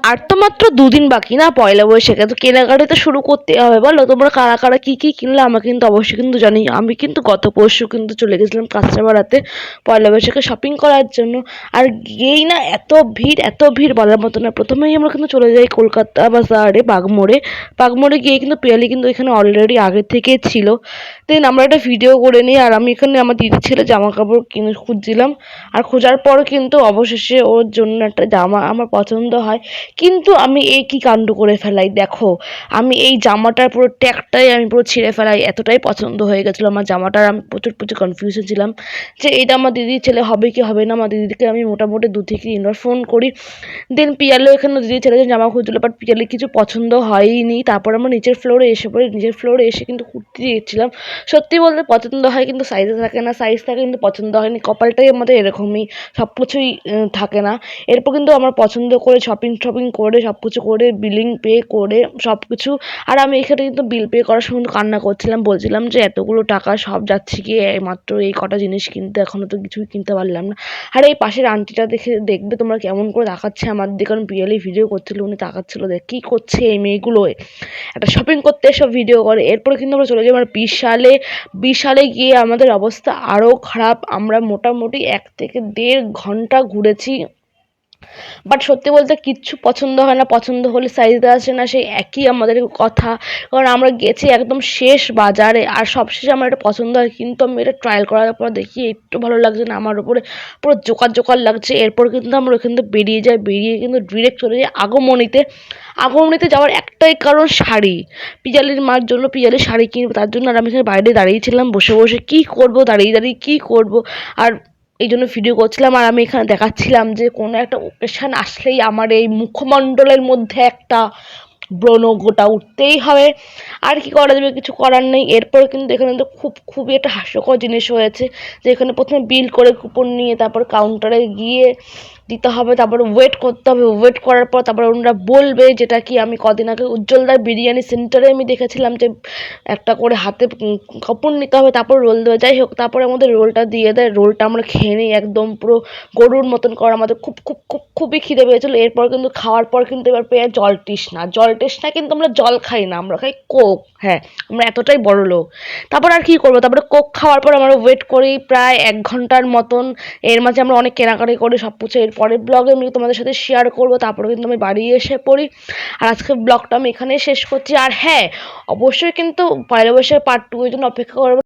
আর তো মাত্র দুদিন বাকি না পয়লা বৈশাখে, তো কেনাকাটি তো শুরু করতে হবে। বলো তোমরা কারা কারা কী কী কিনলে আমাকে কিন্তু অবশ্যই কিন্তু জানি। আমি কিন্তু গত পরশু কিন্তু চলে গেছিলাম কাঁচরাপাড়াতে পয়লা বৈশাখে শপিং করার জন্য। আর গিয়েই না এত ভিড় বলার মতো না। প্রথমেই আমরা কিন্তু চলে যাই কলকাতা বাজারে বাগমোড়ে গিয়ে কিন্তু পিয়ালি কিন্তু এখানে অলরেডি আগে থেকে ছিল। দেন আমরা একটা ভিডিও করে নিই, আর আমি এখানে আমার দিদির ছেলে জামা কাপড় কিনে খুঁজছিলাম। আর খোঁজার পর কিন্তু অবশেষে ওর জন্য একটা জামা আমার পছন্দ হয়। কিন্তু আমি এই কি কাণ্ড করে ফেলাই দেখো, আমি এই জামাটার পুরো ট্যাগটাই আমি পুরো ছিঁড়ে ফেলাই, এতটাই পছন্দ হয়ে গেছিলো আমার জামাটার। আমি প্রচুর কনফিউশন ছিলাম যে এটা আমার দিদির ছেলে হবে কি হবে না। আমার দিদিকে আমি মোটামুটি 2 থেকে 3 বার ফোন করি। দেন পিয়ালিও এখানে দিদির ছেলেদের জামা খুঁজছিলো, বাট পিয়ালি কিছু পছন্দ হয়নি। তারপর আমরা নিচের ফ্লোরে এসে পড়ি, নিচের ফ্লোরে এসে কিন্তু কুর্তি দেখছিলাম। সত্যি বলতে পছন্দ হয় কিন্তু সাইজে থাকে না, সাইজ থাকে কিন্তু পছন্দ হয়নি। কপালটাই আমাদের এরকমই, সব কিছুই থাকে না। এরপর কিন্তু আমার পছন্দ করে শপিং করে সব কিছু করে বিলিং পে করে সব কিছু। আর আমি এখানে কিন্তু বিল পে করার সময় কান্না করছিলাম, বলছিলাম যে এতগুলো টাকা সব যাচ্ছে কি মাত্র এই কটা জিনিস কিনতে, এখনও তো কিছুই কিনতে পারলাম না। আর এই পাশের আন্টিটা দেখবে তোমরা কেমন করে তাকাচ্ছে আমার দিকে, কারণ পিয়ালি ভিডিও করছিল, উনি তাকাচ্ছিল দেখ কী করছে এই মেয়েগুলো, একটা শপিং করতে এসব ভিডিও করে। এরপরে কিন্তু আমরা চলে যাই আমার বিশালে গিয়ে আমাদের অবস্থা আরও খারাপ। আমরা মোটামুটি 1 থেকে 1.5 ঘন্টা ঘুরেছি, বাট সত্যি বলতে কিচ্ছু পছন্দ হয় না। পছন্দ হলে সাইজে আসে না, সেই একই আমাদের কথা। কারণ আমরা গেছি একদম শেষ বাজারে, আর সবশেষে আমার এটা পছন্দ হয়, কিন্তু আমি এটা ট্রায়াল করার পর দেখি একটু ভালো লাগছে না, আমার উপরে পুরো জোকার লাগছে। এরপর কিন্তু আমরা ওখান থেকে বেরিয়ে কিন্তু ডিরেক্ট চলে যাই আগমনীতে যাওয়ার একটাই কারণ, শাড়ি। পিয়ালির মার জন্য পিয়ালির শাড়ি কিনবো, তার জন্য। আর আমি এখানে বাইরে দাঁড়িয়েছিলাম বসে কী করবো, দাঁড়িয়ে কী করবো। আর এই জন্য ভিডিও করছিলাম, আর আমি এখানে দেখাচ্ছিলাম যে কোনো একটা ওকেশান আসলেই আমার এই মুখমণ্ডলের মধ্যে একটা ব্রণ গোটা উঠতেই হবে। আর কি করা যাবে, কিছু করার নেই। এরপর কিন্তু এখানে তো খুবই একটা হাস্যকর জিনিস হয়েছে, যে এখানে প্রথমে বিল করে কুপন নিয়ে তারপর কাউন্টারে গিয়ে দিতে হবে, তারপর ওয়েট করতে হবে। ওয়েট করার পর তারপর ওনারা বলবে, যেটা কি আমি কদিন আগে উজ্জ্বলদার বিরিয়ানি সেন্টারে আমি দেখেছিলাম যে একটা করে হাতে কুপন নিতে হবে, তারপর রোল দেবে। যাই হোক, তারপরে আমাদের রোলটা দিয়ে দেয়। রোলটা আমরা খেয়ে নিই একদম পুরো গরুর মতন করা। আমাদের খুবই খিদে পেয়েছিলো। এরপর কিন্তু খাওয়ার পর কিন্তু এবার পেয়ে জল তৃষ্ণা, কিন্তু আমরা জল খাই না, আমরা খাই কোক। হ্যাঁ, আমরা এতটাই বড় লোক। তারপর আর কি করবো, তারপরে কোক খাওয়ার পর আমরা ওয়েট করি প্রায় 1 ঘন্টার মতন। এর মাঝে আমরা অনেক কেনাকাটি করি সব কিছু। এর পরের ব্লগে আমি তোমাদের সাথে শেয়ার করবো। তারপরে কিন্তু আমি বাড়ি এসে পড়ি। আর আজকের ব্লগটা আমি এখানেই শেষ করছি। আর হ্যাঁ, অবশ্যই কিন্তু পয়লা বৈশাখের পার্ট 2 এর জন্য অপেক্ষা করবো।